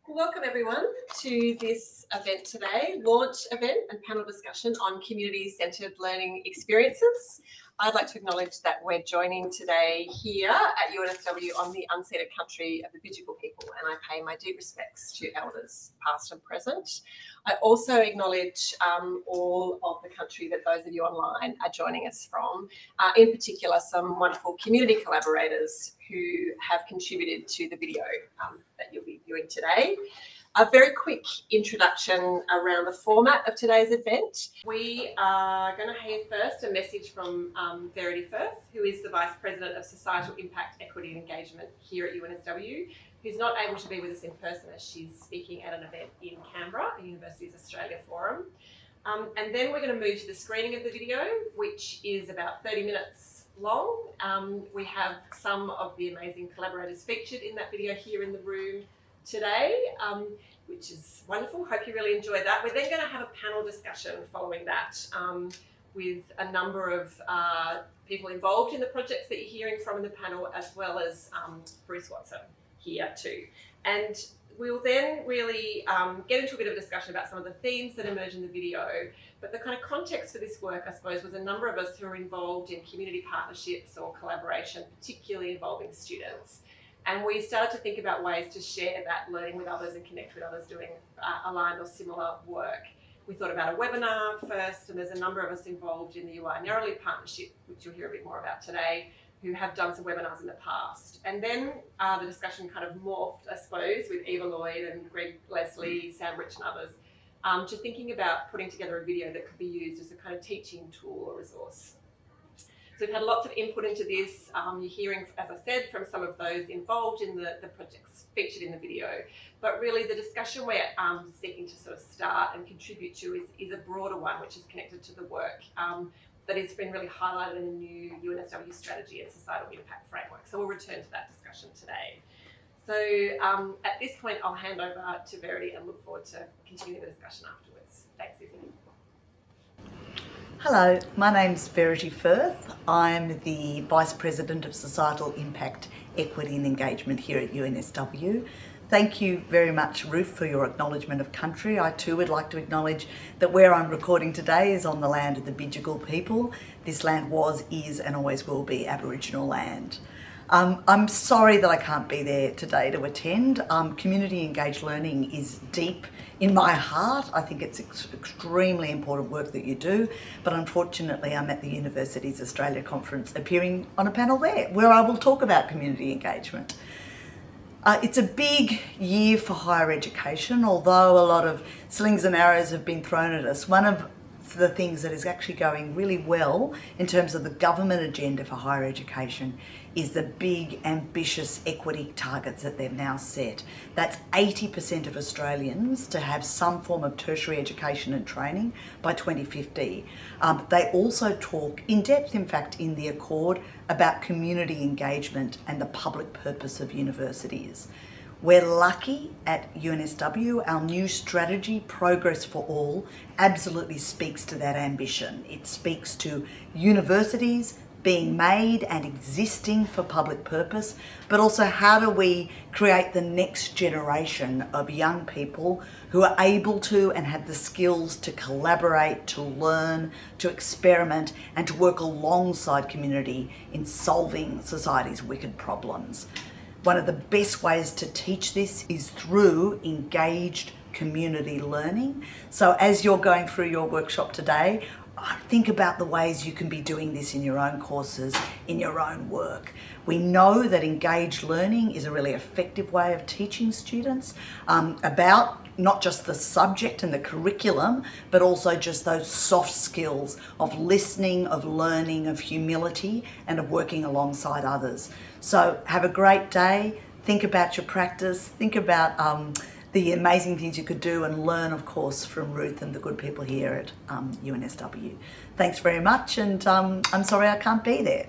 Welcome everyone to this event today, launch event and panel discussion on community-centred learning experiences. I'd like to acknowledge that we're joining today here at UNSW on the unceded country of the Bidjigal people, and I pay my deep respects to elders past and present. I also acknowledge all of the country that those of you online are joining us from, in particular some wonderful community collaborators who have contributed to the video that you'll be viewing today. A very quick introduction around the format of today's event. We are going to hear first a message from Verity Firth, who is the Vice President of Societal Impact, Equity and Engagement here at UNSW, who's not able to be with us in person as she's speaking at an event in Canberra, a Universities Australia Forum. And then we're going to move to the screening of the video, which is about 30 minutes long. We have some of the amazing collaborators featured in that video here in the room today, which is wonderful. Hope you really enjoyed that. We're then going to have a panel discussion following that with a number of people involved in the projects that you're hearing from in the panel, as well as Bruce Watson here too. And we'll then really get into a bit of a discussion about some of the themes that emerge in the video. But the kind of context for this work, I suppose, was a number of us who are involved in community partnerships or collaboration, particularly involving students. And we started to think about ways to share that learning with others and connect with others doing aligned or similar work. We thought about a webinar first, and there's a number of us involved in the Yuwaya Ngarra-li Partnership, which you'll hear a bit more about today, who have done some webinars in the past. And then the discussion kind of morphed, I suppose, with Eva Lloyd and Greg Leslie, Sam Rich and others, to thinking about putting together a video that could be used as a kind of teaching tool or resource. So we've had lots of input into this. You're hearing, as I said, from some of those involved in the projects featured in the video. But really the discussion we're seeking to sort of start and contribute to is a broader one, which is connected to the work that has been really highlighted in the new UNSW strategy and societal impact framework. So we'll return to that discussion today. So at this point, I'll hand over to Verity and look forward to continuing the discussion afterwards. Thanks, Izzy. Hello, my name's Verity Firth. I'm the Vice President of Societal Impact, Equity and Engagement here at UNSW. Thank you very much, Ruth, for your acknowledgement of country. I too would like to acknowledge that where I'm recording today is on the land of the Bidjigal people. This land was, is and always will be Aboriginal land. I'm sorry that I can't be there today to attend. Community engaged learning is deep in my heart. I think it's extremely important work that you do, but unfortunately I'm at the Universities Australia Conference appearing on a panel there where I will talk about community engagement. It's a big year for higher education, although a lot of slings and arrows have been thrown at us. One of the things that is actually going really well in terms of the government agenda for higher education is the big ambitious equity targets that they've now set. That's 80% of Australians to have some form of tertiary education and training by 2050. They also talk in depth, in fact, in the Accord about community engagement and the public purpose of universities. We're lucky at UNSW, our new strategy, Progress for All, absolutely speaks to that ambition. It speaks to universities being made and existing for public purpose, but also how do we create the next generation of young people who are able to and have the skills to collaborate, to learn, to experiment, and to work alongside community in solving society's wicked problems. One of the best ways to teach this is through engaged community learning. So as you're going through your workshop today, think about the ways you can be doing this in your own courses, in your own work. We know that engaged learning is a really effective way of teaching students about not just the subject and the curriculum, but also just those soft skills of listening, of learning, of humility, and of working alongside others. So have a great day. Think about your practice. Think about the amazing things you could do and learn, of course, from Ruth and the good people here at UNSW. Thanks very much, and I'm sorry I can't be there.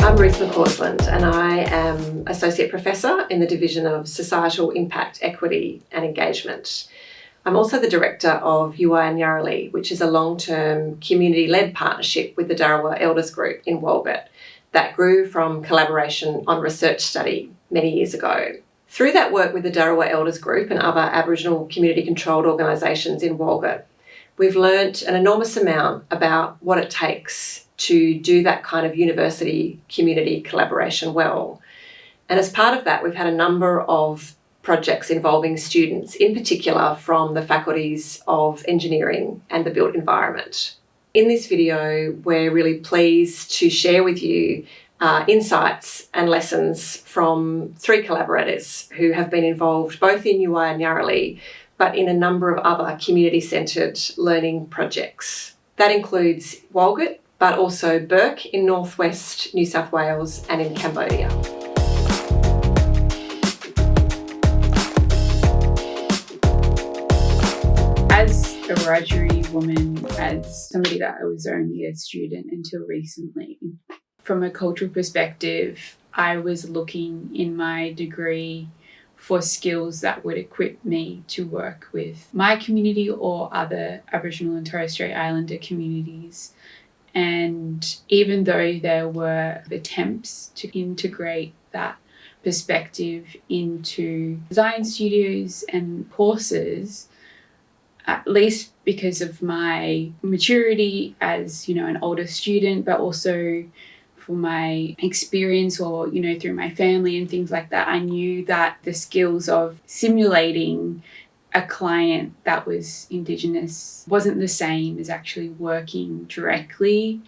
I'm Ruth McCausland, and I am Associate Professor in the Division of Societal Impact, Equity and Engagement. I'm also the director of Yuwaya Ngarra-li, which is a long-term community-led partnership with the Darrawah Elders Group in Walgett that grew from collaboration on research study many years ago. Through that work with the Darrawah Elders Group and other Aboriginal community-controlled organisations in Walgett, we've learnt an enormous amount about what it takes to do that kind of university community collaboration well. And as part of that, we've had a number of projects involving students, in particular from the faculties of engineering and the built environment. In this video, we're really pleased to share with you insights and lessons from 3 collaborators who have been involved both in Yuwaya Ngarra-li but in a number of other community-centred learning projects. That includes Walgett, but also Bourke in northwest New South Wales and in Cambodia. As a Wiradjuri woman, as somebody that I was only a student until recently, from a cultural perspective, I was looking in my degree for skills that would equip me to work with my community or other Aboriginal and Torres Strait Islander communities. And even though there were attempts to integrate that perspective into design studios and courses, at least because of my maturity as, an older student, but also for my experience or, through my family and things like that, I knew that the skills of simulating a client that was Indigenous wasn't the same as actually working directly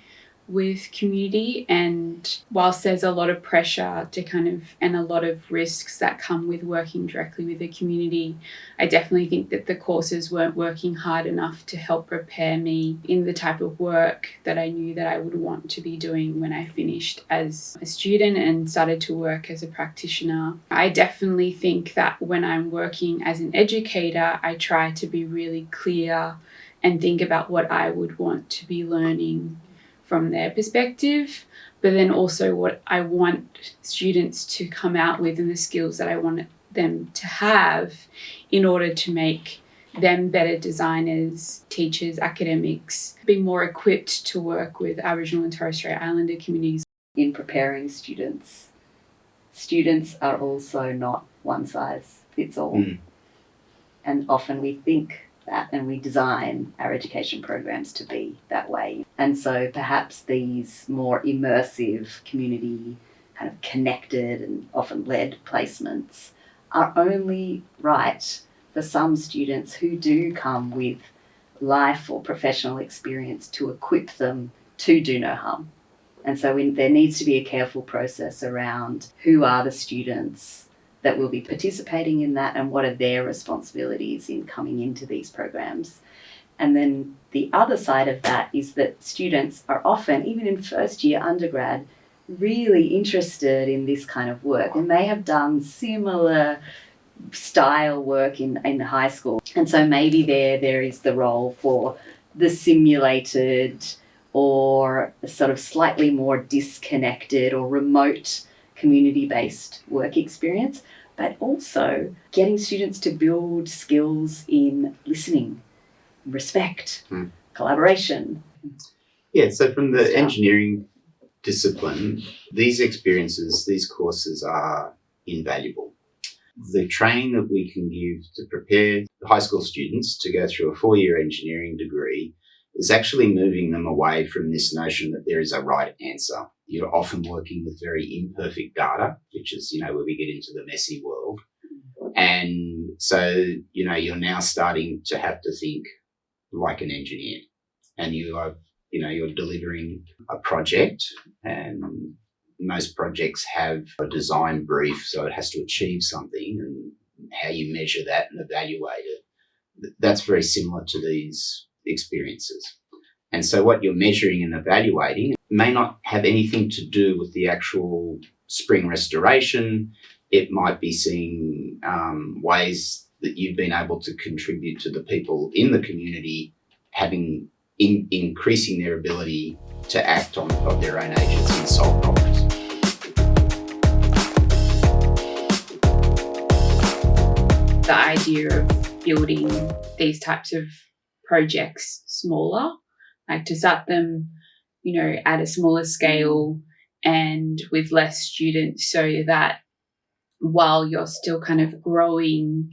with community. And whilst there's a lot of pressure and a lot of risks that come with working directly with the community, I definitely think that the courses weren't working hard enough to help prepare me in the type of work that I knew that I would want to be doing when I finished as a student and started to work as a practitioner. I definitely think that when I'm working as an educator, I try to be really clear and think about what I would want to be learning from their perspective, but then also what I want students to come out with and the skills that I want them to have in order to make them better designers, teachers, academics, be more equipped to work with Aboriginal and Torres Strait Islander communities. In preparing students, students are also not one size fits all. And often we think that and we design our education programs to be that way. And so perhaps these more immersive, community kind of connected and often led placements are only right for some students who do come with life or professional experience to equip them to do no harm. And so there needs to be a careful process around who are the students that will be participating in that and what are their responsibilities in coming into these programs. And then the other side of that is that students are often, even in first year undergrad, really interested in this kind of work and may have done similar style work in high school. And so maybe there is the role for the simulated or sort of slightly more disconnected or remote community-based work experience, but also getting students to build skills in listening, respect, collaboration. Yeah, so from the engineering discipline, these experiences, these courses are invaluable. The training that we can give to prepare high school students to go through a 4-year engineering degree is actually moving them away from this notion that there is a right answer. You're often working with very imperfect data, which is, where we get into the messy world. And so, you're now starting to have to think like an engineer. And you are, you're delivering a project, and most projects have a design brief, so it has to achieve something, and how you measure that and evaluate it. That's very similar to these experiences. And so what you're measuring and evaluating may not have anything to do with the actual spring restoration. It might be seeing ways that you've been able to contribute to the people in the community increasing their ability to act of their own agency and solve problems. The idea of building these types of projects smaller, like to start them, at a smaller scale and with less students, so that while you're still kind of growing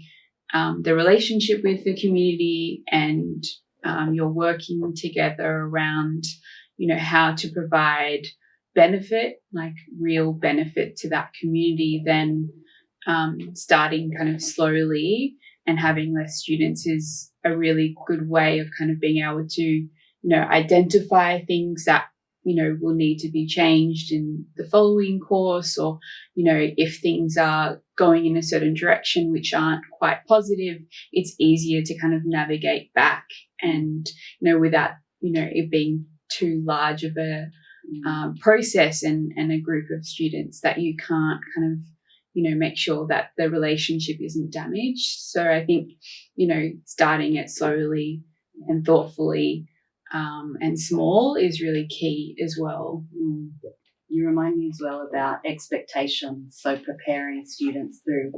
the relationship with the community and you're working together around, how to provide benefit, like real benefit to that community, then starting kind of slowly and having less students is a really good way of kind of being able to, identify things that, will need to be changed in the following course, or, if things are going in a certain direction which aren't quite positive, it's easier to kind of navigate back and, without, it being too large of a process and a group of students that you can't kind of, make sure that the relationship isn't damaged. So I think, starting it slowly and thoughtfully and small is really key as well. You remind me as well about expectations, so preparing students through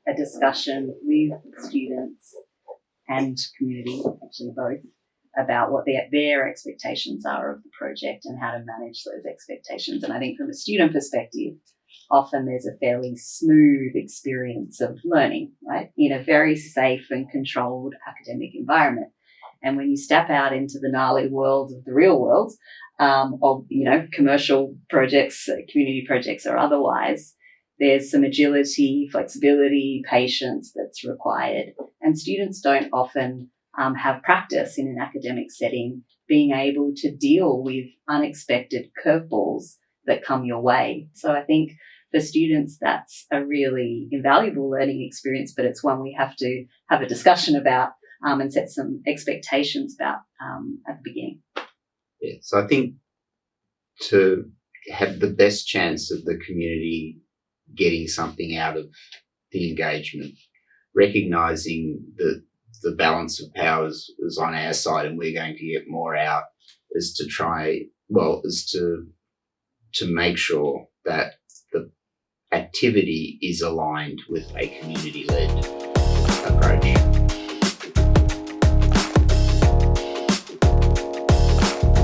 a discussion with students and community, actually both, about what their expectations are of the project and how to manage those expectations. And I think from a student perspective, often there's a fairly smooth experience of learning, right, in a very safe and controlled academic environment. And when you step out into the gnarly world of the real world, of, commercial projects, community projects or otherwise, there's some agility, flexibility, patience that's required. And students don't often have practice in an academic setting being able to deal with unexpected curveballs that come your way. So I think for students, that's a really invaluable learning experience, but it's one we have to have a discussion about and set some expectations about at the beginning. Yeah, so I think to have the best chance of the community getting something out of the engagement, recognising that the balance of powers is on our side and we're going to get more out, is to make sure that the activity is aligned with a community-led approach.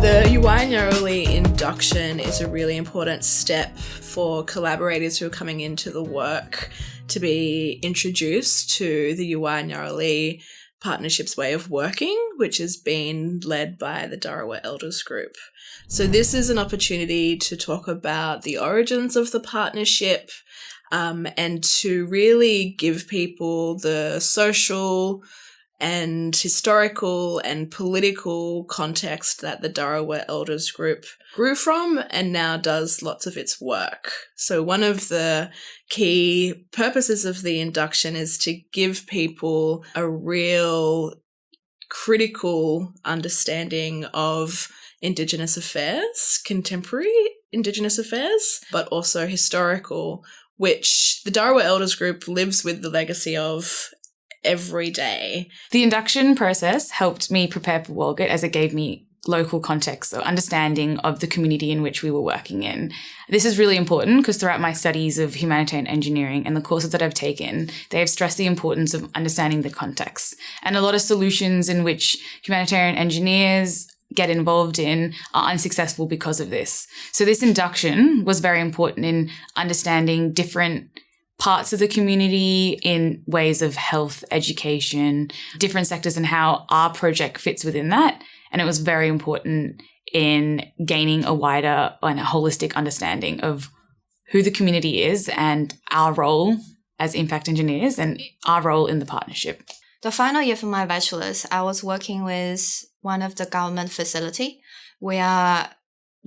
The Yuwaya Ngarra-li induction is a really important step for collaborators who are coming into the work to be introduced to the Yuwaya Ngarra-li Partnership's way of working, which has been led by the Dharawal Elders Group. So this is an opportunity to talk about the origins of the partnership and to really give people the social and historical and political context that the Dharawal Elders Group grew from and now does lots of its work. So one of the key purposes of the induction is to give people a real critical understanding of Indigenous affairs, contemporary Indigenous affairs, but also historical, which the Dharawal Elders Group lives with the legacy of every day. The induction process helped me prepare for WorldGit as it gave me local context or understanding of the community in which we were working in. This is really important because throughout my studies of humanitarian engineering and the courses that I've taken, they have stressed the importance of understanding the context. And a lot of solutions in which humanitarian engineers get involved in are unsuccessful because of this. So this induction was very important in understanding different parts of the community in ways of health, education, different sectors and how our project fits within that. And it was very important in gaining a wider and a holistic understanding of who the community is and our role as impact engineers and our role in the partnership. The final year for my bachelor's, I was working with one of the government facility. We are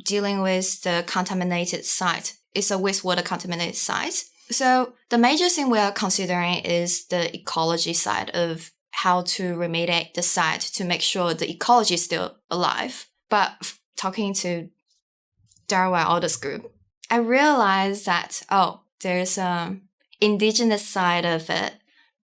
dealing with the contaminated site. It's a wastewater contaminated site. So the major thing we are considering is the ecology side of how to remediate the site to make sure the ecology is still alive. But talking to Dharawal Elders Group, I realized that, there's an indigenous side of it,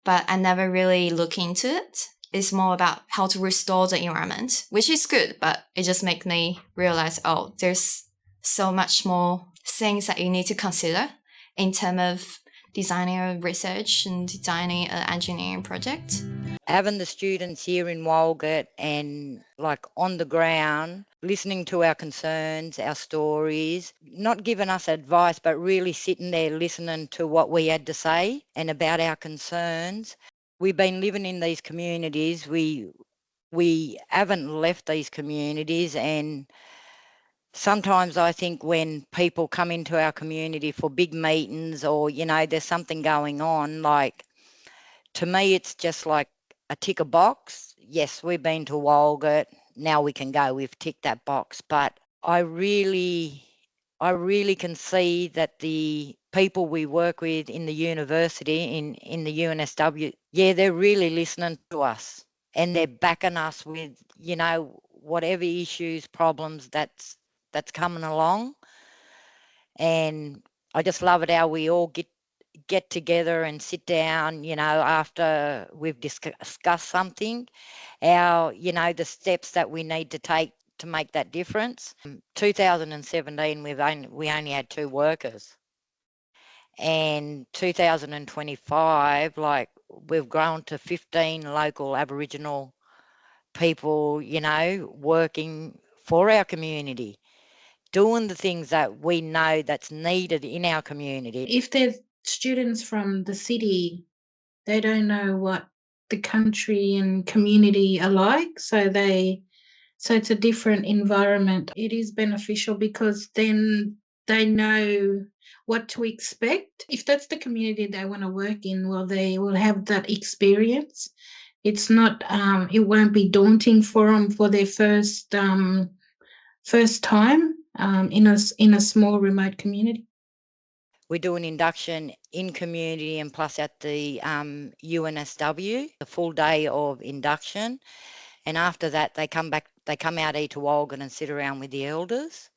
but I never really look into it. It's more about how to restore the environment, which is good, but it just makes me realize, there's so much more things that you need to consider in terms of designing a research and designing an engineering project. having the students here in Walgett and like on the ground, listening to our concerns, our stories, not giving us advice, but really sitting there listening to what we had to say and about our concerns. We've been living in these communities. We haven't left these communities, and sometimes I think when people come into our community for big meetings or, there's something going on, like, to me, it's just like a tick a box. Yes, we've been to Walgett. Now we can go. We've ticked that box. But I really can see that the people we work with in the university, in the UNSW, they're really listening to us and they're backing us with, whatever issues, problems that's coming along. And I just love it how we all get together and sit down, after we've discussed something, the steps that we need to take to make that difference. 2017, we only had 2 workers. And 2025, like, we've grown to 15 local Aboriginal people, working for our community, doing the things that we know that's needed in our community. If there's students from the city, they don't know what the country and community are like, so it's a different environment. It is beneficial because then they know what to expect. If that's the community they want to work in, well, they will have that experience. It's not, it won't be daunting for them for their first time in a small remote community. We do an induction in community and plus at the UNSW, a full day of induction. And after that, they come out here to Walgett and sit around with the elders.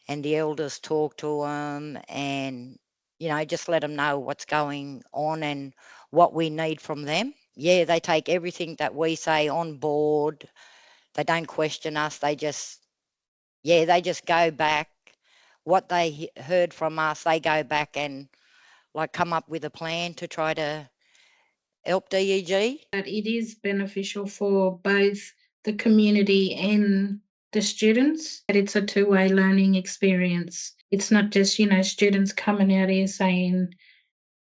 And the elders talk to them and, just let them know what's going on and what we need from them. Yeah, they take everything that we say on board. They don't question us. They just go back. What they heard from us, they go back and like come up with a plan to try to help DEG. But it is beneficial for both the community and the students. It's a two-way learning experience. It's not just, students coming out here saying,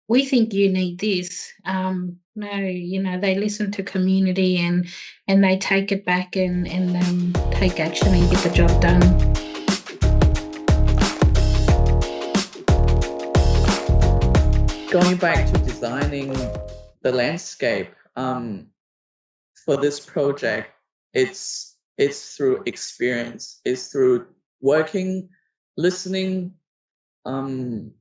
we think you need this. No, they listen to community and they take it back and take action and get the job done. Going back to designing the landscape for this project, it's through experience, it's through working, listening, and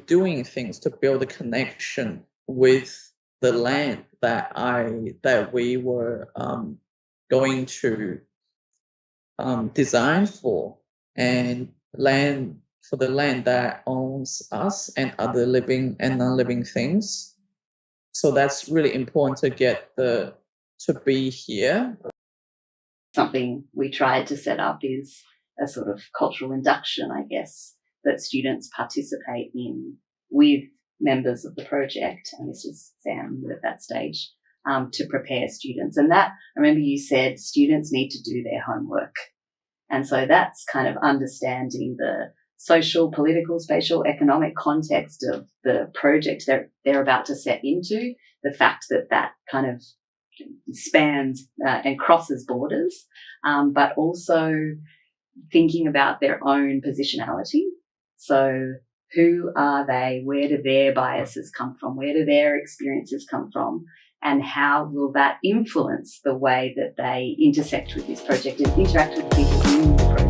doing things to build a connection with the land that we were going to design for, and for the land that owns us and other living and non-living things. So that's really important to be here. Something we tried to set up is a sort of cultural induction, I guess, that students participate in with members of the project. And this was Sam at that stage, to prepare students. And that, I remember you said students need to do their homework. And so that's kind of understanding the social, political, spatial, economic context of the project they're about to set into, the fact that kind of spans and crosses borders, but also thinking about their own positionality. So who are they? Where do their biases come from? Where do their experiences come from? And how will that influence the way that they intersect with this project and interact with people in the project?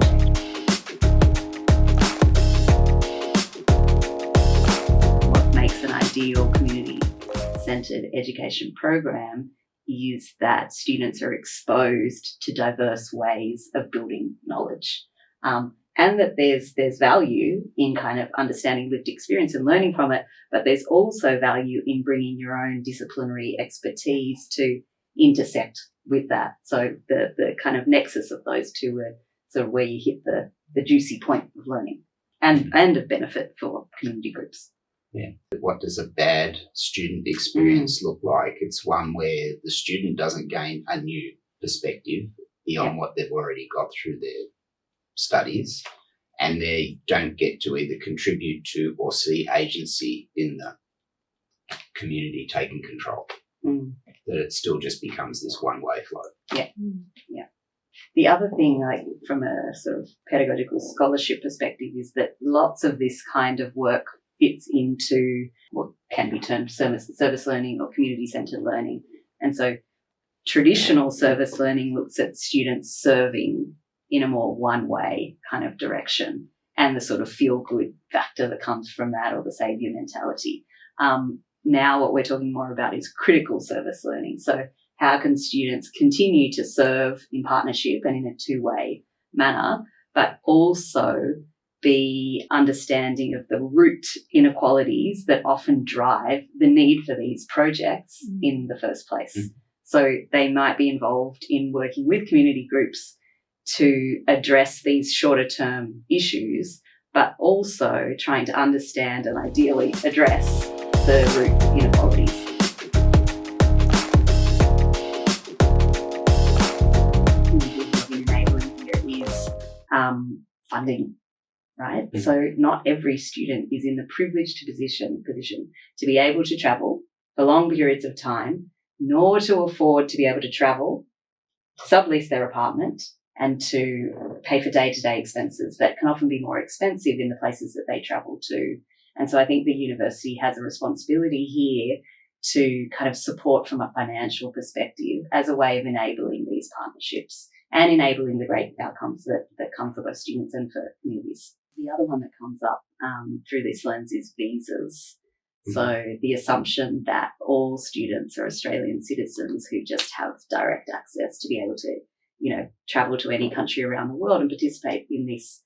What makes an ideal community-centred education program is that students are exposed to diverse ways of building knowledge, and that there's value in kind of understanding lived experience and learning from it, but there's also value in bringing your own disciplinary expertise to intersect with that. So the kind of nexus of those two are sort of where you hit the juicy point of learning and of benefit for community groups. Yeah. What does a bad student experience look like? It's one where the student doesn't gain a new perspective beyond what they've already got through their studies, and they don't get to either contribute to or see agency in the community taking control. That it still just becomes this one-way flow. Yeah. The other thing, like from a sort of pedagogical scholarship perspective, is that lots of this kind of work fits into what can be termed service learning or community-centred learning. And so traditional service learning looks at students serving in a more one-way kind of direction, and the sort of feel-good factor that comes from that, or the saviour mentality. Now what we're talking more about is critical service learning. So how can students continue to serve in partnership and in a two-way manner, but also be understanding of the root inequalities that often drive the need for these projects in the first place. So they might be involved in working with community groups to address these shorter-term issues, but also trying to understand and ideally address the root inequalities. Enabling here is funding, right? So not every student is in the privileged position to be able to travel for long periods of time, nor to afford to be able to travel, sublease their apartment, and to pay for day-to-day expenses that can often be more expensive in the places that they travel to. And so I think the university has a responsibility here to kind of support from a financial perspective as a way of enabling these partnerships and enabling the great outcomes that come for both students and for communities. The other one that comes up through this lens is visas. So the assumption that all students are Australian citizens who just have direct access to be able to, travel to any country around the world and participate in these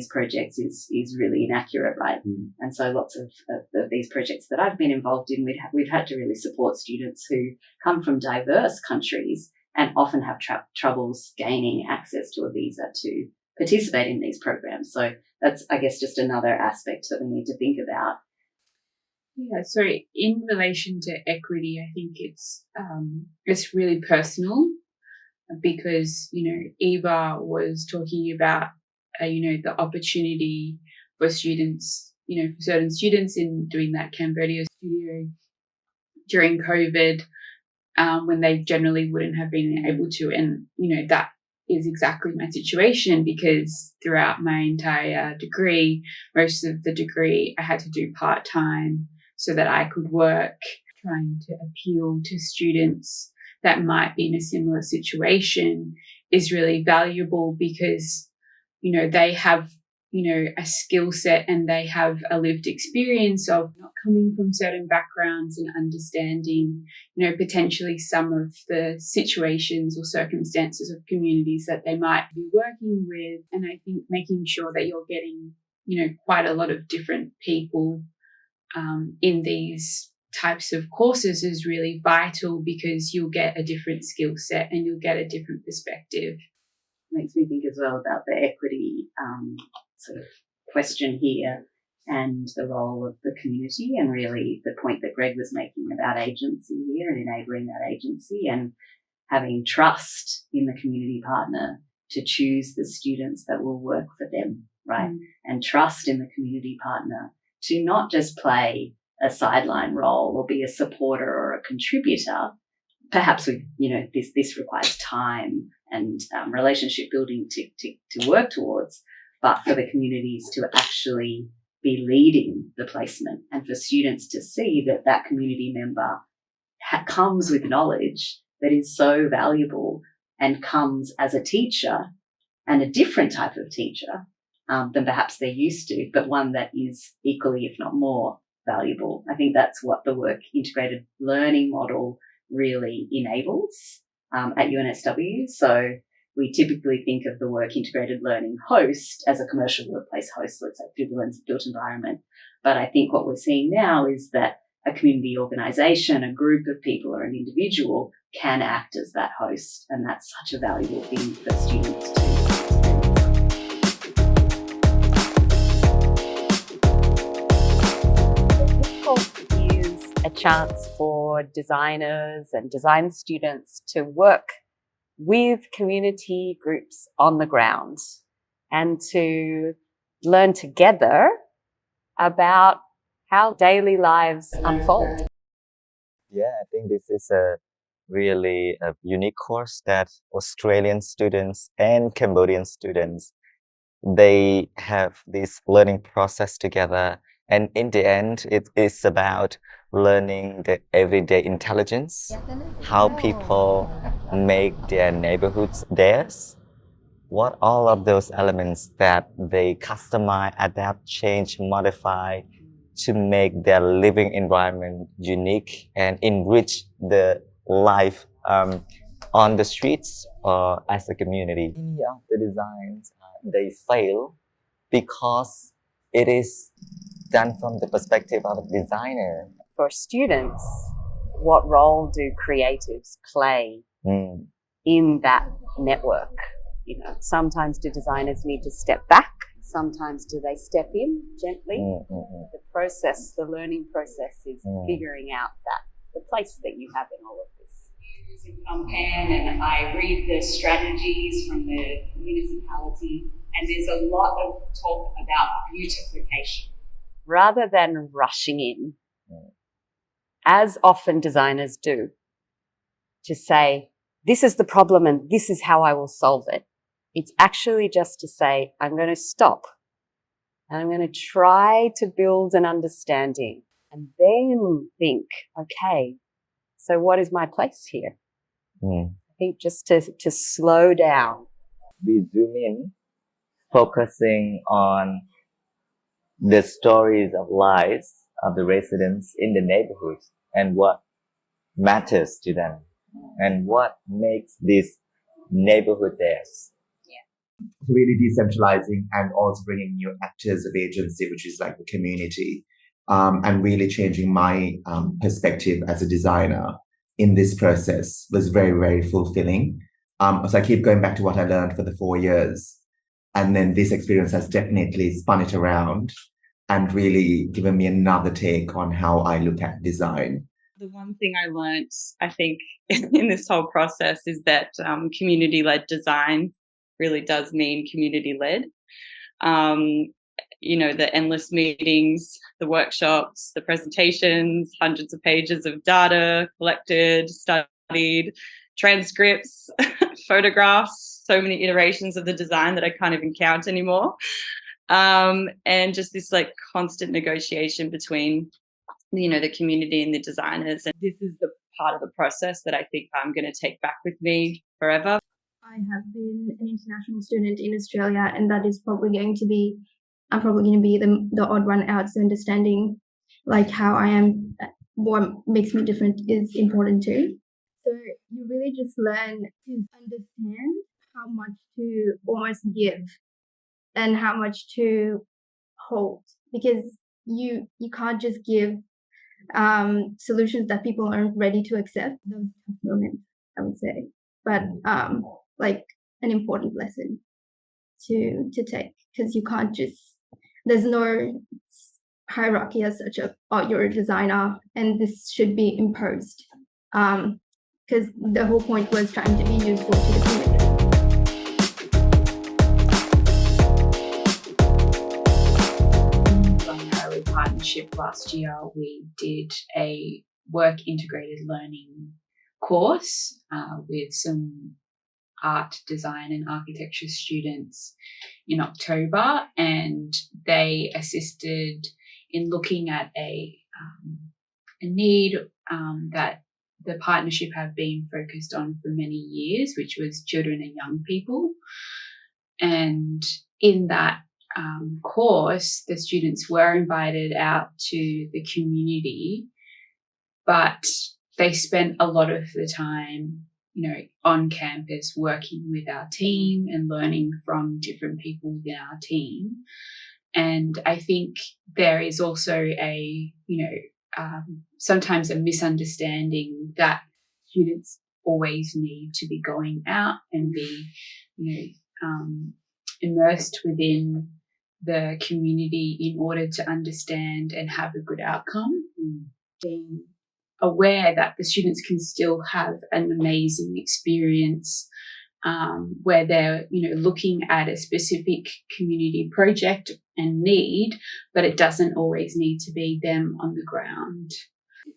projects is really inaccurate, right? And so lots of these projects that I've been involved in, we've had to really support students who come from diverse countries and often have troubles gaining access to a visa to participate in these programs. So that's, I guess, just another aspect that we need to think about. Yeah, so in relation to equity, I think it's really personal, because, Eva was talking about, the opportunity for students, for certain students in doing that Cambodia studio during COVID, when they generally wouldn't have been able to. And, that is exactly my situation, because throughout my entire degree, most of the degree I had to do part-time so that I could work, trying to appeal to students that might be in a similar situation is really valuable, because, they have, a skill set and they have a lived experience of not coming from certain backgrounds and understanding, potentially some of the situations or circumstances of communities that they might be working with. And I think making sure that you're getting, quite a lot of different people in these types of courses is really vital, because you'll get a different skill set and you'll get a different perspective. Makes me think as well about the equity sort of question here, and the role of the community, and really the point that Greg was making about agency here and enabling that agency, and having trust in the community partner to choose the students that will work for them, right? And trust in the community partner to not just play a sideline role or be a supporter or a contributor. Perhaps with, this requires time and relationship building to work towards, but for the communities to actually be leading the placement, and for students to see that community member comes with knowledge that is so valuable and comes as a teacher, and a different type of teacher than perhaps they're used to, but one that is equally, if not more, valuable. I think that's what the work integrated learning model really enables at UNSW. So we typically think of the work integrated learning host as a commercial workplace host, let's say, through the lens of built environment. But I think what we're seeing now is that a community organisation, a group of people, or an individual can act as that host, and that's such a valuable thing for students to experience. chance for designers and design students to work with community groups on the ground and to learn together about how daily lives unfold. Yeah, I think this is a really unique course that Australian students and Cambodian students, they have this learning process together. And in the end, it is about learning the everyday intelligence, how people make their neighborhoods theirs, what all of those elements that they customize, adapt, change, modify to make their living environment unique and enrich the life on the streets or as a community. Many of the designs, they fail because it is done from the perspective of a designer. For students, what role do creatives play in that network? You know, sometimes do designers need to step back? Sometimes do they step in gently? The process, the learning process is figuring out that the place that you have in all of this. In Phnom Penh, and I read the strategies from the municipality, and there's a lot of talk about beautification. Rather than rushing in, as often designers do, to say, this is the problem and this is how I will solve it. It's actually just to say, I'm going to stop and I'm going to try to build an understanding and then think, okay, so what is my place here? I think just to slow down. We zoom in, focusing on the stories of lives of the residents in the neighborhood and what matters to them and what makes this neighborhood theirs. Really decentralizing and also bringing new actors of agency, which is like the community, and really changing my perspective as a designer in this process was very, very fulfilling. So I keep going back to what I learned for the 4 years. And then this experience has definitely spun it around and really given me another take on how I look at design. The one thing I learned, I think, in this whole process is that community-led design really does mean community-led. You know, the endless meetings, the workshops, the presentations, hundreds of pages of data collected, studied, transcripts, photographs, so many iterations of the design that I can't even count anymore. And just this like constant negotiation between, you know, the community and the designers. And this is the part of the process that I think I'm going to take back with me forever. I have been an international student in Australia, and that is probably going to be, I'm probably going to be the odd one out. So understanding like how I am, what makes me different is important too. So you really just learn to understand how much to almost give and how much to hold, because you can't just give solutions that people aren't ready to accept. Those tough moments, I would say, but like an important lesson to take, because you can't just, there's no hierarchy as such of, oh, you're a designer and this should be imposed, because the whole point was trying to be useful to the community. UNSW Ngarra-li Partnership last year, we did a work integrated learning course with some art, design and architecture students in October, and they assisted in looking at a need that the partnership have been focused on for many years, which was children and young people. And in that course, the students were invited out to the community, but they spent a lot of the time, you know, on campus working with our team and learning from different people within our team. And I think there is also a, you know, sometimes a misunderstanding that students always need to be going out and be, you know, immersed within the community in order to understand and have a good outcome. Being aware that the students can still have an amazing experience where they're, looking at a specific community project and need, but it doesn't always need to be them on the ground.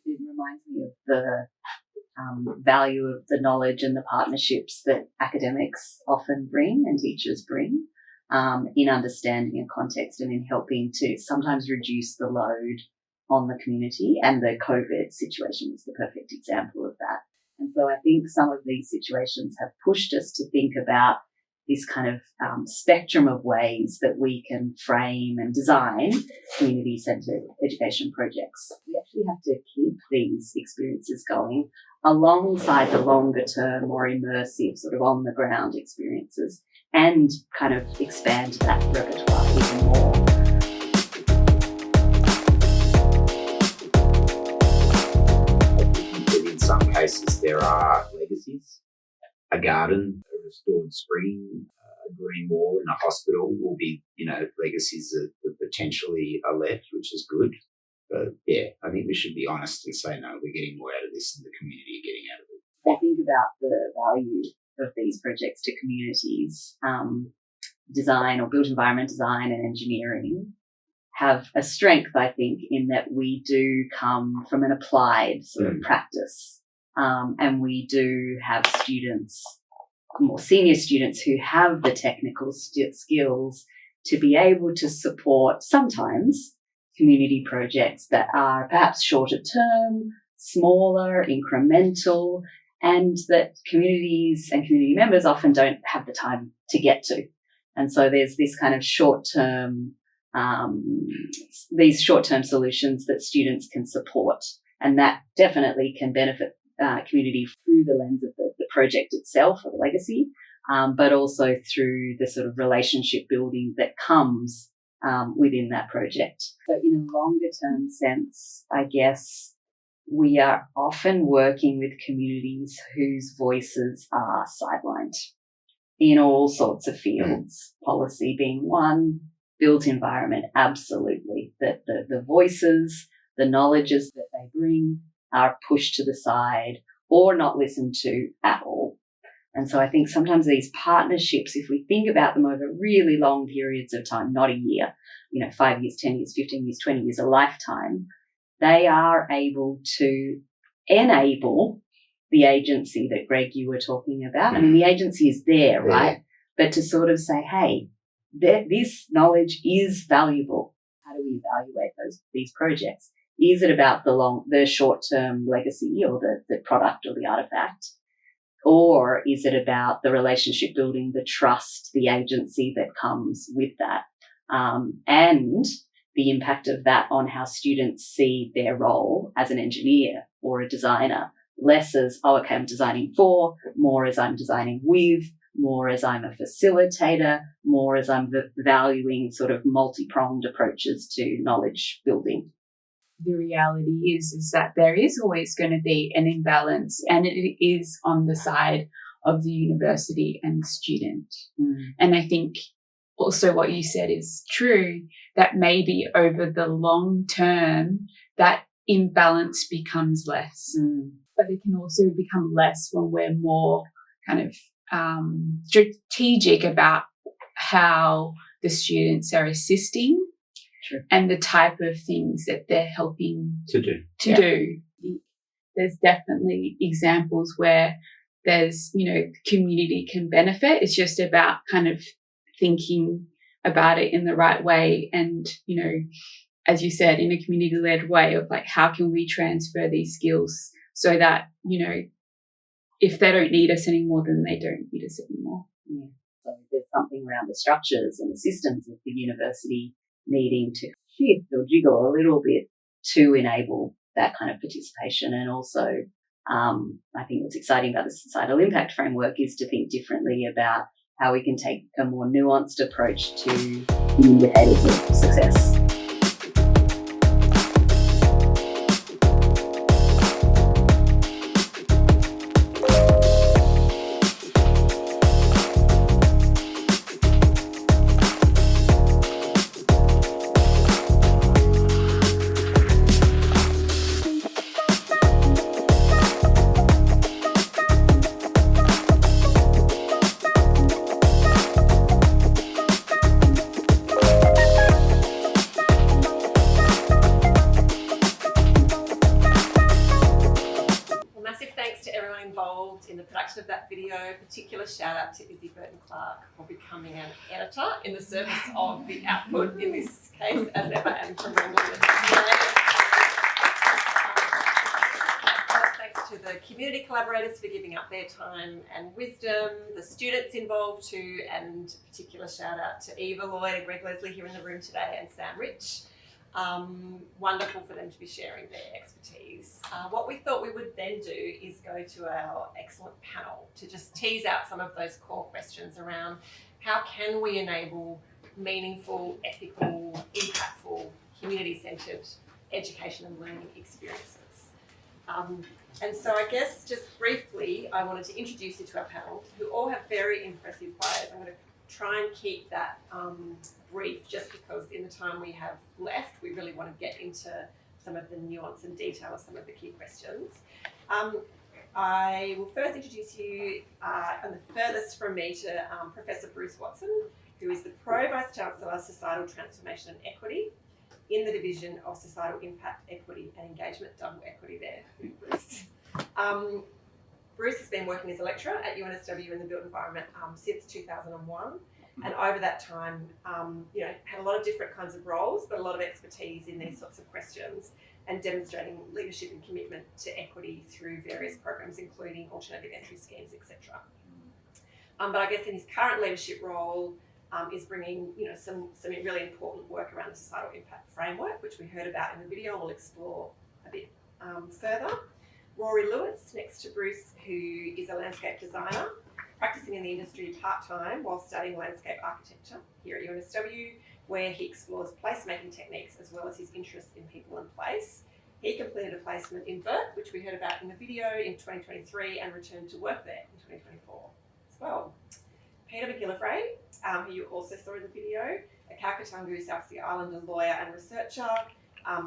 It reminds me of the value of the knowledge and the partnerships that academics often bring and teachers bring in understanding a context and in helping to sometimes reduce the load on the community. And the COVID situation is the perfect example of that. And so I think some of these situations have pushed us to think about this kind of spectrum of ways that we can frame and design community-centred education projects. We actually have to keep these experiences going alongside the longer term, more immersive, sort of on the ground experiences, and kind of expand that repertoire even more. In some cases, there are legacies. A garden, a restored spring, a green wall in a hospital will be, legacies that potentially are left, which is good. But yeah, I think we should be honest and say, no, we're getting more out of this than the community are getting out of it. I think about the value of these projects to communities. Design or built environment design and engineering have a strength, I think, in that we do come from an applied sort of practice. And we do have students, more senior students, who have the technical skills to be able to support sometimes community projects that are perhaps shorter term, smaller, incremental, and that communities and community members often don't have the time to get to. And so there's this kind of short-term, these short-term solutions that students can support, and that definitely can benefit community through the lens of the project itself or the legacy, but also through the sort of relationship building that comes within that project. So in a longer term sense, I guess we are often working with communities whose voices are sidelined in all sorts of fields, policy being one, built environment, absolutely. That the voices, the knowledges that they bring are pushed to the side or not listened to at all. And so I think sometimes these partnerships, if we think about them over really long periods of time, not a year, 5 years, 10 years, 15 years, 20 years, a lifetime, they are able to enable the agency that, Greg, you were talking about. I mean, the agency is there, right? But to sort of say, hey, this knowledge is valuable. How do we evaluate these projects? Is it about the short-term legacy or the product or the artifact? Or is it about the relationship building, the trust, the agency that comes with that, and the impact of that on how students see their role as an engineer or a designer, less as, okay, I'm designing for, more as I'm designing with, more as I'm a facilitator, more as I'm valuing sort of multi-pronged approaches to knowledge building. The reality is that there is always going to be an imbalance, and it is on the side of the university and the student. And I think also what you said is true, that maybe over the long term that imbalance becomes less. But it can also become less when we're more kind of strategic about how the students are assisting. True. And the type of things that they're helping to do. There's definitely examples where there's, community can benefit. It's just about kind of thinking about it in the right way and, as you said, in a community-led way of like, how can we transfer these skills so that, if they don't need us anymore, then they don't need us anymore. Yeah. So there's something around the structures and the systems of the university needing to shift or jiggle a little bit to enable that kind of participation. And also, I think what's exciting about the societal impact framework is to think differently about how we can take a more nuanced approach to the indicators of success. out of that video. Particular shout out to Izzy Burton-Clark for becoming an editor in the service of the output, in this case, as ever, and from Randall. Thanks to the community collaborators for giving up their time and wisdom, the students involved too, and particular shout out to Eva Lloyd and Greg Leslie here in the room today, and Sam Rich. Wonderful for them to be sharing their expertise. What we thought we would then do is go to our excellent panel to just tease out some of those core questions around how can we enable meaningful, ethical, impactful, community-centred education and learning experiences. And so I guess just briefly, I wanted to introduce you to our panel, who all have very impressive bios. I'm going to try and keep that brief, just because in the time we have left, we really want to get into some of the nuance and detail of some of the key questions. I will first introduce you, and the furthest from me, to Professor Bruce Watson, who is the Pro Vice Chancellor, Societal Transformation and Equity, in the Division of Societal Impact, Equity and Engagement, double equity there, Bruce. Bruce has been working as a lecturer at UNSW in the built environment since 2001, and over that time, had a lot of different kinds of roles, but a lot of expertise in these sorts of questions, and demonstrating leadership and commitment to equity through various programs, including alternative entry schemes, etc. But I guess in his current leadership role, is bringing some really important work around the societal impact framework, which we heard about in the video, and we'll explore a bit further. Rory Lewis, next to Bruce, who is a landscape designer, practicing in the industry part-time while studying landscape architecture here at UNSW, where he explores placemaking techniques as well as his interest in people and place. He completed a placement in Burt, which we heard about in the video, in 2023, and returned to work there in 2024 as well. Peter McGillivray, who you also saw in the video, a Kalkatungu, South Sea Islander lawyer and researcher,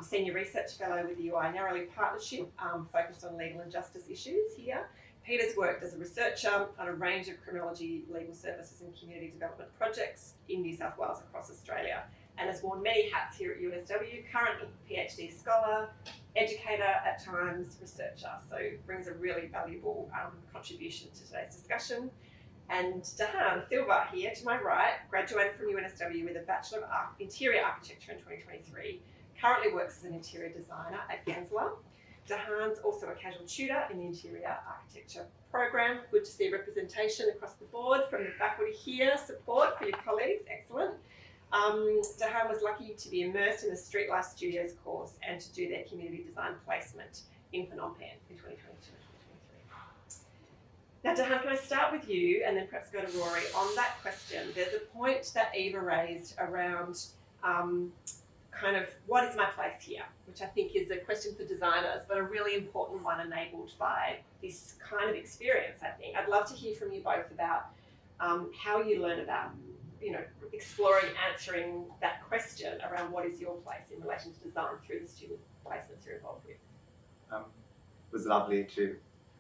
senior research fellow with the Yuwaya Ngarra-li Partnership, focused on legal and justice issues here. Peter's worked as a researcher on a range of criminology, legal services and community development projects in New South Wales across Australia, and has worn many hats here at UNSW, currently PhD scholar, educator at times, researcher, so brings a really valuable contribution to today's discussion. And Dahan Silva here to my right, graduated from UNSW with a Bachelor of Interior Architecture in 2023, currently works as an interior designer at Gensler. Dahan's also a casual tutor in the Interior Architecture program. Good to see representation across the board from the faculty here, support for your colleagues, excellent. Dahan was lucky to be immersed in the Street Life Studios course and to do their community design placement in Phnom Penh in 2022. Now, Dahan, can I start with you and then perhaps go to Rory on that question? There's a point that Eva raised around kind of what is my place here, which I think is a question for designers, but a really important one enabled by this kind of experience, I think. I'd love to hear from you both about how you learn about, exploring, answering that question around what is your place in relation to design through the student placements you're involved with. It was lovely to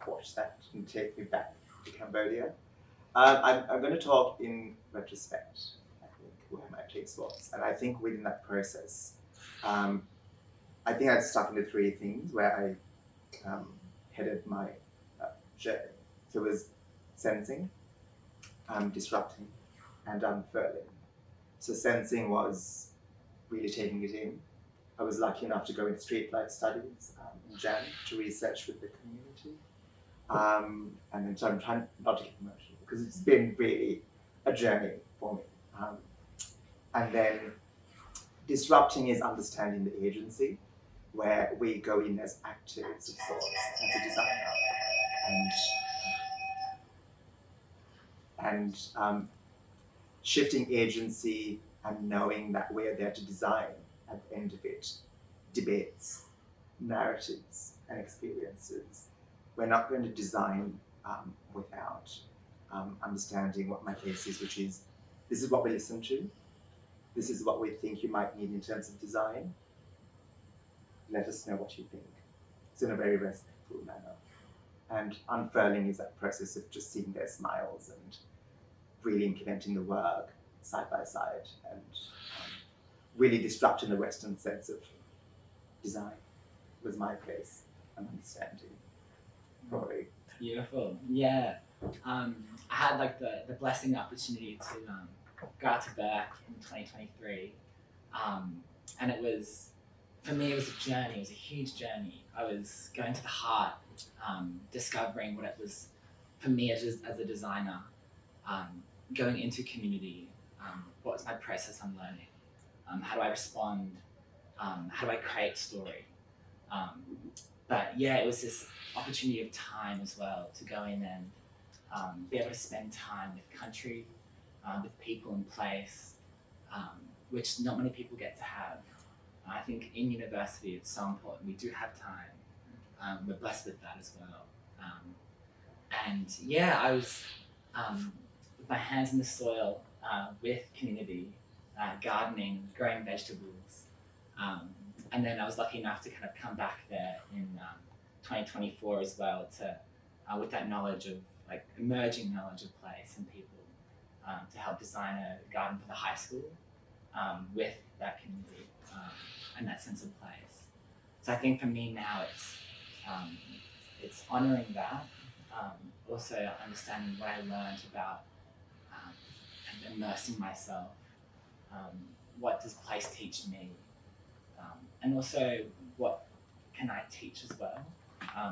watch that and take me back to Cambodia. I'm going to talk in retrospect, I think, where my place was. And I think within that process, I think I'd stuck into three things where I headed my journey. So it was sensing, disrupting, and unfurling. So sensing was really taking it in. I was lucky enough to go into streetlight studies in Jan to research with the community. And then so I'm trying not to get emotional because it's been really a journey for me. And then disrupting is understanding the agency, where we go in as actors of sorts as a designer, and shifting agency and knowing that we're there to design. At the end of it, debates, narratives, and experiences. We're not going to design without understanding what my case is, which is, this is what we listen to, this is what we think you might need in terms of design. Let us know what you think. It's in a very respectful manner. And unfurling is that process of just seeing their smiles and really implementing the work side by side and really disrupting the Western sense of design was my place and understanding. Rory. Beautiful. Yeah. I had like the blessing, the opportunity to go out to Burke in 2023, and it was, for me, it was a journey. It was a huge journey. I was going to the heart, discovering what it was for me as a designer, going into community. What was my process on learning? How do I respond? How do I create story? But yeah, it was this opportunity of time as well to go in and be able to spend time with country, with people and place, which not many people get to have. I think in university it's so important. We do have time. We're blessed with that as well. And yeah, I was with my hands in the soil, with community, gardening, growing vegetables. And then I was lucky enough to kind of come back there in 2024 as well to, with that knowledge of, like, emerging knowledge of place and people, to help design a garden for the high school with that community and that sense of place. So I think for me now it's honouring that, also understanding what I learned about kind of immersing myself. What does place teach me? And also what can I teach as well,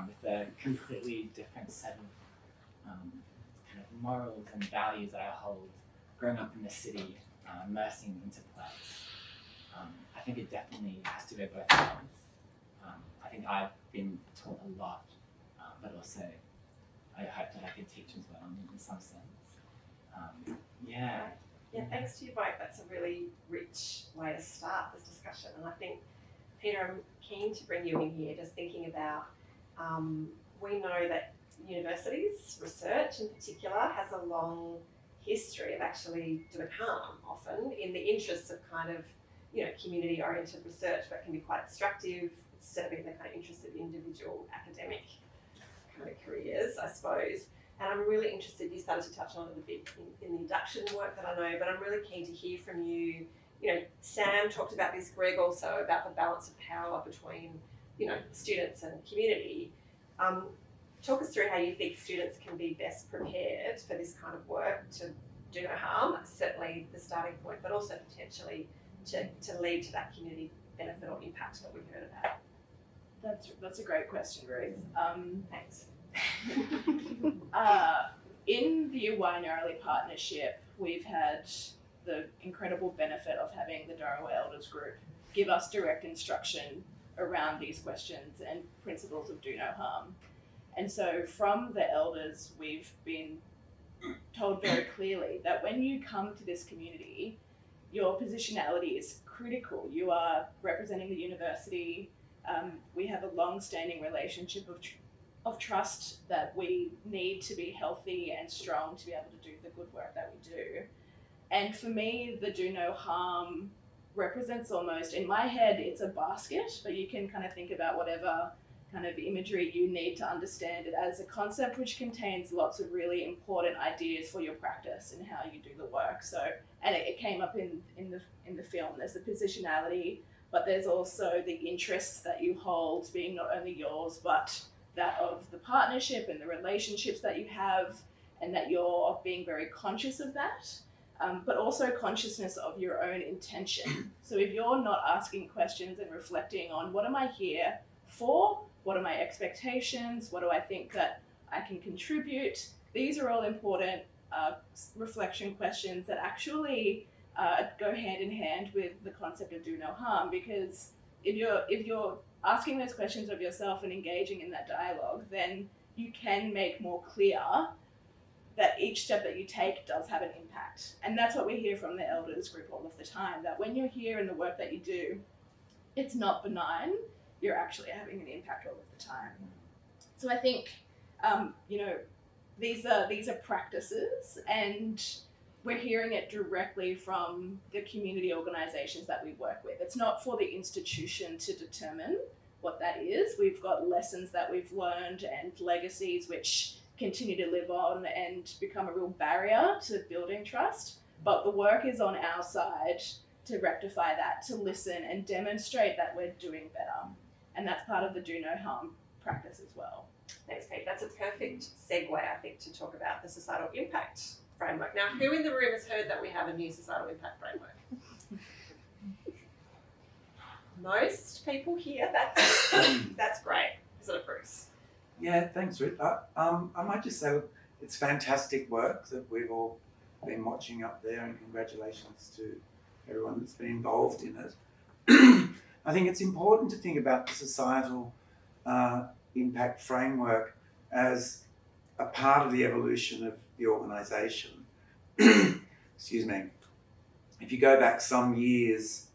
with a completely different set of kind of morals and values that I hold growing up in the city, immersing into place. I think it definitely has to go both ways. I think I've been taught a lot, but also I hope that I could teach as well in some sense. Yeah, thanks to you both. That's a really rich way to start this discussion. And I think, Peter, I'm keen to bring you in here, just thinking about, we know that universities, research in particular, has a long history of actually doing harm often in the interests of kind of, community-oriented research, but can be quite extractive instead of being the kind of interest of individual academic kind of careers, I suppose. And I'm really interested, you started to touch on it a bit in the induction work that I know, but I'm really keen to hear from you. Sam talked about this, Greg also, about the balance of power between, students and community. Talk us through how you think students can be best prepared for this kind of work to do no harm. That's certainly the starting point, but also potentially to lead to that community benefit or impact that we've heard about. That's a great question, Ruth. Thanks. In the Yuwaya Ngarra-li Partnership, we've had the incredible benefit of having the Dharawal Elders Group give us direct instruction around these questions and principles of do no harm. And so from the elders, we've been told very clearly that when you come to this community, your positionality is critical. You are representing the university. We have a long-standing relationship of trust that we need to be healthy and strong to be able to do the good work that we do. And for me, the do no harm represents almost, in my head, it's a basket, but you can kind of think about whatever kind of imagery you need to understand it as a concept which contains lots of really important ideas for your practice and how you do the work. So, and it came up in the film. There's the positionality, but there's also the interests that you hold being not only yours, but that of the partnership and the relationships that you have, and that you're being very conscious of that, but also consciousness of your own intention. So if you're not asking questions and reflecting on what am I here for, what are my expectations, what do I think that I can contribute, these are all important reflection questions that actually go hand in hand with the concept of do no harm, because if you're asking those questions of yourself and engaging in that dialogue, then you can make more clear that each step that you take does have an impact. And that's what we hear from the elders group all of the time, that when you're here in the work that you do, it's not benign, you're actually having an impact all of the time. So I think, these are practices, and we're hearing it directly from the community organisations that we work with. It's not for the institution to determine what that is. We've got lessons that we've learned and legacies which continue to live on and become a real barrier to building trust. But the work is on our side to rectify that, to listen and demonstrate that we're doing better. And that's part of the do no harm practice as well. Thanks, Pete. That's a perfect segue, I think, to talk about the societal impact framework. Now, who in the room has heard that we have a new societal impact framework? Most people here. That's great. Is it, Bruce? Yeah, thanks, Ruth. I might just say it's fantastic work that we've all been watching up there, and congratulations to everyone that's been involved in it. I think it's important to think about the societal impact framework as a part of the evolution of the organisation. Excuse me. If you go back some years,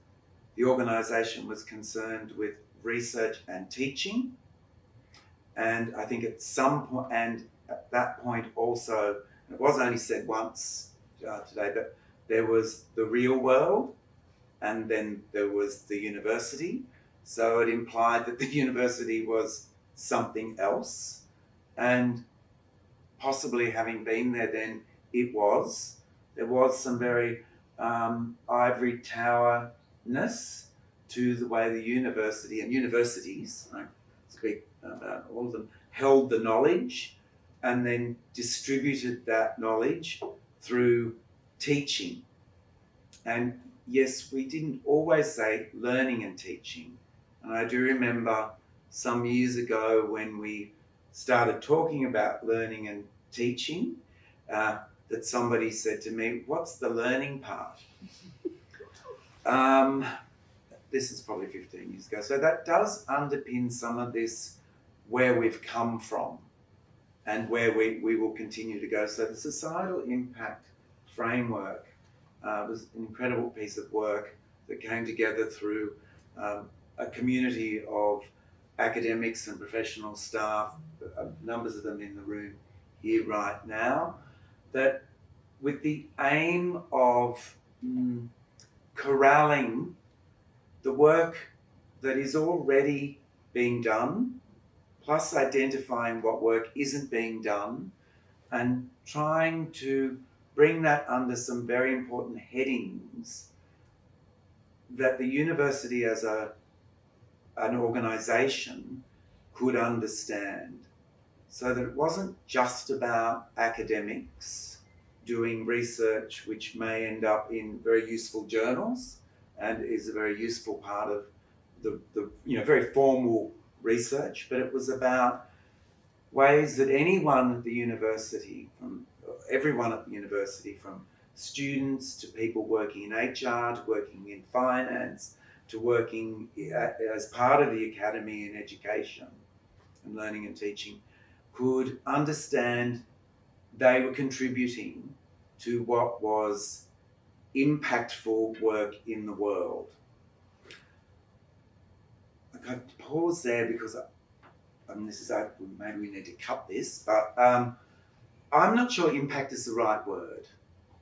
the organisation was concerned with research and teaching. And I think at some point, and at that point also, it was only said once today, but there was the real world and then there was the university. So it implied that the university was something else. And possibly having been there then, there was some very ivory tower-ness to the way the university and universities, I speak about all of them, held the knowledge and then distributed that knowledge through teaching. And yes, we didn't always say learning and teaching. And I do remember some years ago when we started talking about learning and teaching, that somebody said to me, "What's the learning part?" This is probably 15 years ago. So that does underpin some of this, where we've come from and where we will continue to go. So the societal impact framework was an incredible piece of work that came together through a community of academics and professional staff, numbers of them in the room here right now, that with the aim of corralling the work that is already being done, plus identifying what work isn't being done, and trying to bring that under some very important headings that the university as an organisation could understand, so that it wasn't just about academics doing research which may end up in very useful journals and is a very useful part of the very formal research, but it was about ways that anyone at the university, everyone at the university, from students to people working in HR, to working in finance, to working as part of the academy in education and learning and teaching, could understand they were contributing to what was impactful work in the world. I can pause there because maybe we need to cut this, but I'm not sure impact is the right word,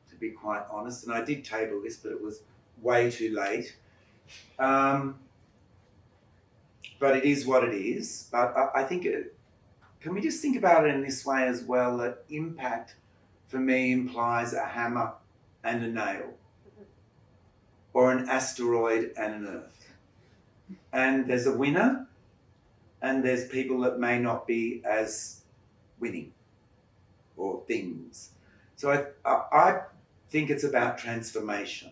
to be quite honest. And I did table this, but it was way too late. But it is what it is. But I think, can we just think about it in this way as well, that impact for me implies a hammer and a nail, or an asteroid and an Earth. And there's a winner, and there's people that may not be as winning, or things. So I think it's about transformation.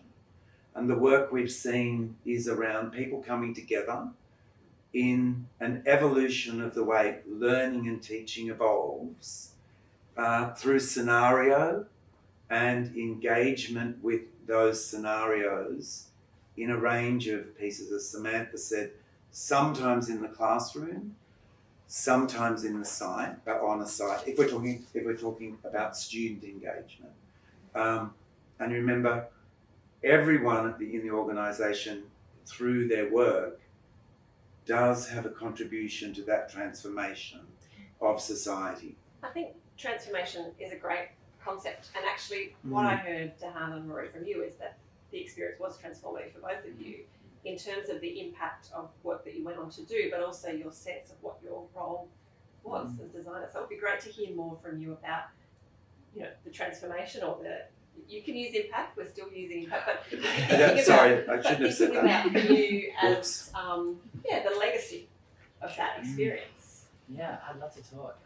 And the work we've seen is around people coming together in an evolution of the way learning and teaching evolves through scenario and engagement with those scenarios in a range of pieces. As Samantha said, sometimes in the classroom, sometimes in the site, on a site, if we're talking about student engagement. And remember, everyone in the organisation, through their work, does have a contribution to that transformation of society. I think transformation is a great concept, and actually what I heard, Dahan and Marie, from you is that the experience was transformative for both of you in terms of the impact of work that you went on to do, but also your sense of what your role was as designer. So it would be great to hear more from you about, the transformation, or you can use impact, we're still using impact, but sorry, I shouldn't have said that. About for you as the legacy of that experience. Yeah, I'd love to talk.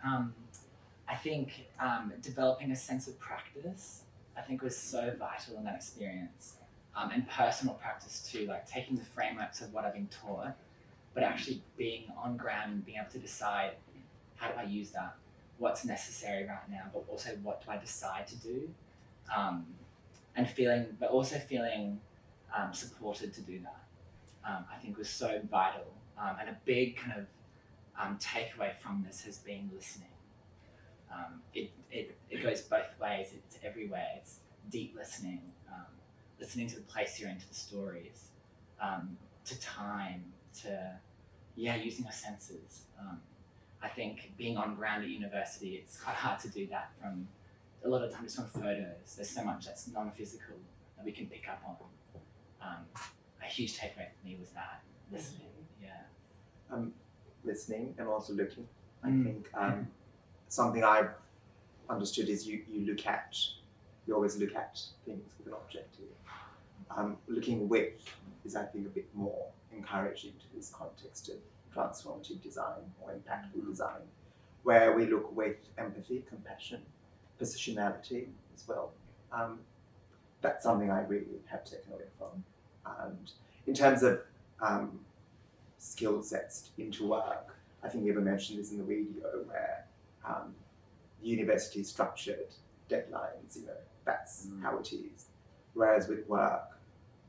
I think developing a sense of practice, I think, was so vital in that experience, and personal practice too, like taking the frameworks of what I've been taught, but actually being on ground and being able to decide, how do I use that? What's necessary right now, but also what do I decide to do? And feeling supported to do that, I think was so vital. And a big kind of takeaway from this has been listening. It goes both ways. It's everywhere. It's deep listening, listening to the place you're in, to the stories, to time, to using your senses. I think being on ground at university, it's quite hard to do that from a lot of times from photos. There's so much that's non-physical that we can pick up on. A huge takeaway for me was that listening. Yeah. Listening and also looking. I think something I've understood is you always look at things with an objective. Looking with is, I think, a bit more encouraging to this context of transformative design or impactful design, where we look with empathy, compassion, positionality as well. That's something I really have taken away from. And in terms of skill sets into work, I think Eva mentioned this in the video, where university structured deadlines, that's how it is. Whereas with work,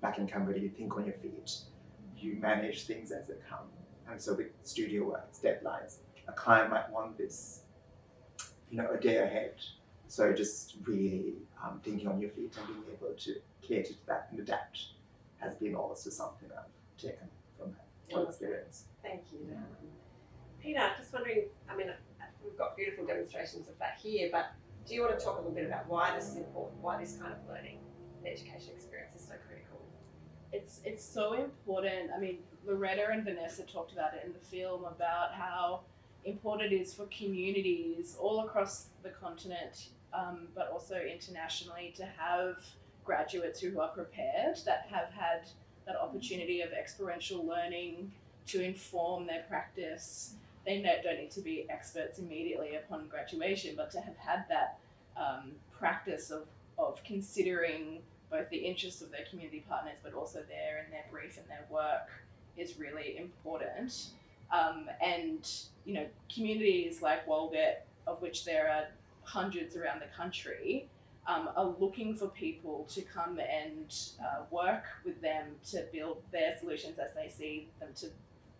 back in Cambodia, you think on your feet, you manage things as they come. And so with studio work, it's deadlines. A client might want this, a day ahead. So just really thinking on your feet and being able to cater to that and adapt has been also something I've taken from that experience. Thank you. Peter, just wondering, we've got beautiful demonstrations of that here, but do you want to talk a little bit about why this is important, why this kind of learning and education experience is so critical? It's so important. Loretta and Vanessa talked about it in the film, about how important it is for communities all across the continent, but also internationally, to have graduates who are prepared, that have had that opportunity of experiential learning to inform their practice. They don't need to be experts immediately upon graduation, but to have had that practice of considering both the interests of their community partners, but also their brief and their work is really important. And communities like Walgett, of which there are hundreds around the country, are looking for people to come and work with them to build their solutions as they see them to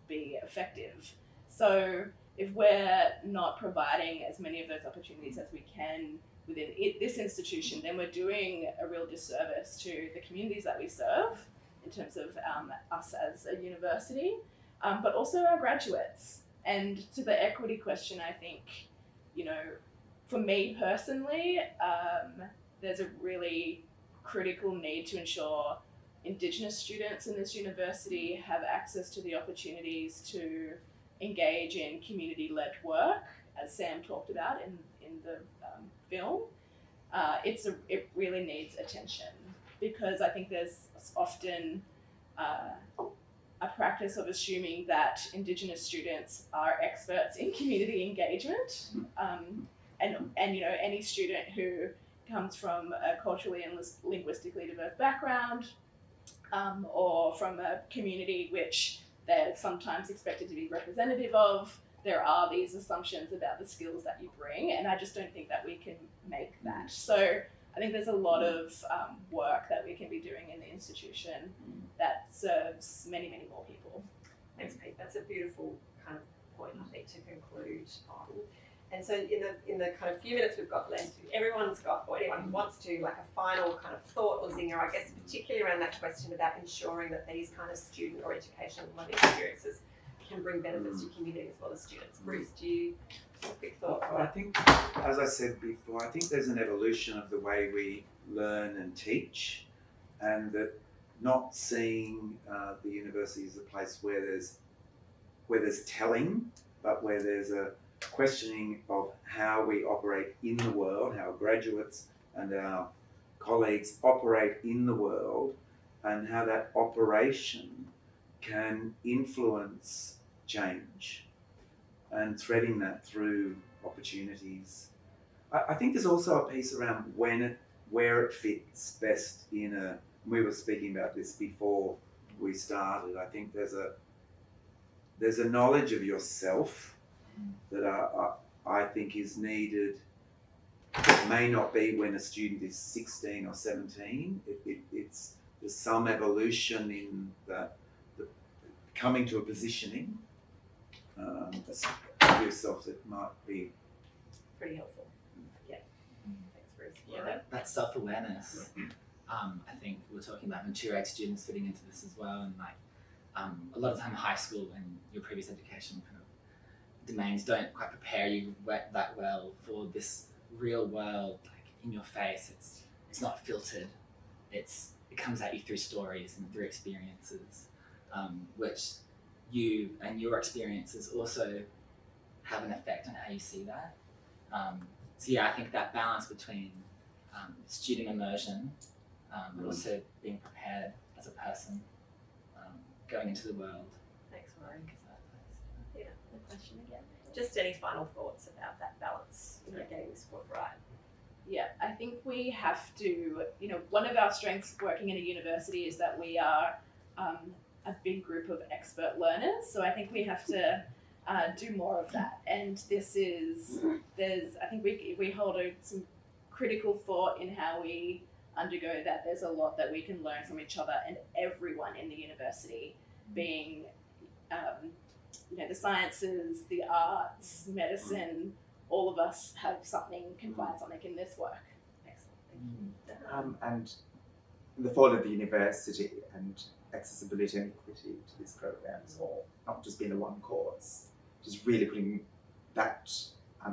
be effective. So if we're not providing as many of those opportunities as we can within this institution, then we're doing a real disservice to the communities that we serve in terms of us as a university, but also our graduates. And to the equity question, I think, for me personally, there's a really critical need to ensure Indigenous students in this university have access to the opportunities to engage in community-led work, as Sam talked about in the film. It really needs attention, because I think there's often a practice of assuming that Indigenous students are experts in community engagement, and any student who comes from a culturally and linguistically diverse background, or from a community which they're sometimes expected to be representative of, there are these assumptions about the skills that you bring, and I just don't think that we can make that. So I think there's a lot of work that we can be doing in the institution that serves many, many more people. Thanks, Pete. That's a beautiful kind of point, I think, to conclude on. And so in the kind of few minutes we've got left, everyone's got, or anyone who wants to, like a final kind of thought or zinger, I guess, particularly around that question about ensuring that these kind of student or educational learning experiences can bring benefits to community as well as students. Bruce, do you have a quick thought? I think, as I said before, I think there's an evolution of the way we learn and teach, and that not seeing the university as a place where there's telling, but where there's a questioning of how we operate in the world, how graduates and our colleagues operate in the world, and how that operation can influence change. and threading that through opportunities. I think there's also a piece around where it fits best in a. We were speaking about this before we started. I think there's a knowledge of yourself that I think is needed. It may not be when a student is 16 or 17. There's some evolution in the coming to a positioning of yourself that might be pretty helpful. Yeah. Thanks, Bruce. Yeah, that self-awareness. I think we're talking about mature age students fitting into this as well, and a lot of the time high school and your previous education kind of domains don't quite prepare you that well for this real world, like in your face. It's not filtered. It comes at you through stories and through experiences, which you and your experiences also have an effect on how you see that. So yeah, I think that balance between student immersion, but also being prepared as a person going into the world. Thanks, Warren. Yeah, the question again. Just any final thoughts about that balance, getting this work right? Yeah, I think we have to, one of our strengths working in a university is that we are a big group of expert learners. So I think we have to do more of that. And I think we hold some critical thought in how we undergo that. There's a lot that we can learn from each other and everyone in the university, being the sciences, the arts, medicine. All of us can find something in this work. Excellent, thank you. And the fall of the university and accessibility and equity to these programs, or not just being the one course, just really putting that,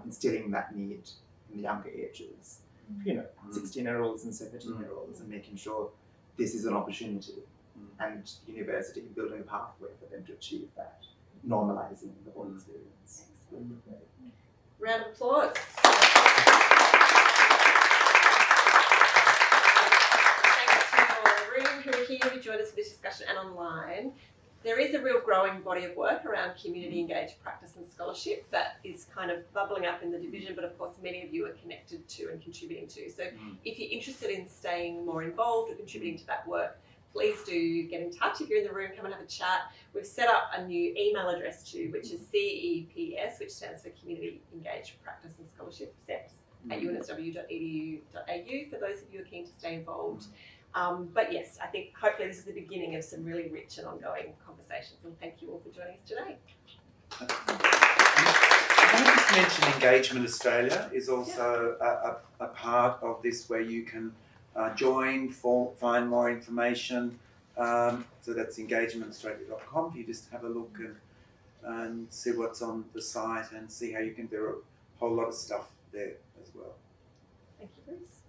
instilling that need in the younger ages, 16-year-olds and 17-year-olds, and making sure this is an opportunity, and university building a pathway for them to achieve that, normalising the whole experience. Round of applause. Thanks to all in the room who are here, who joined us for this discussion, and online. There is a real growing body of work around community engaged practice and scholarship that is kind of bubbling up in the division, but of course many of you are connected to and contributing to. So if you're interested in staying more involved or contributing to that work, please do get in touch. If you're in the room, come and have a chat. We've set up a new email address too, which is CEPS, which stands for Community Engaged Practice and Scholarship, CEPS, at unsw.edu.au for those of you who are keen to stay involved. But yes, I think hopefully this is the beginning of some really rich and ongoing conversations, and thank you all for joining us today. Can I just mention Engagement Australia is also a part of this, where you can join, find more information. So that's engagementaustralia.com. You just have a look and see what's on the site and see how you can do a whole lot of stuff there as well. Thank you, Bruce.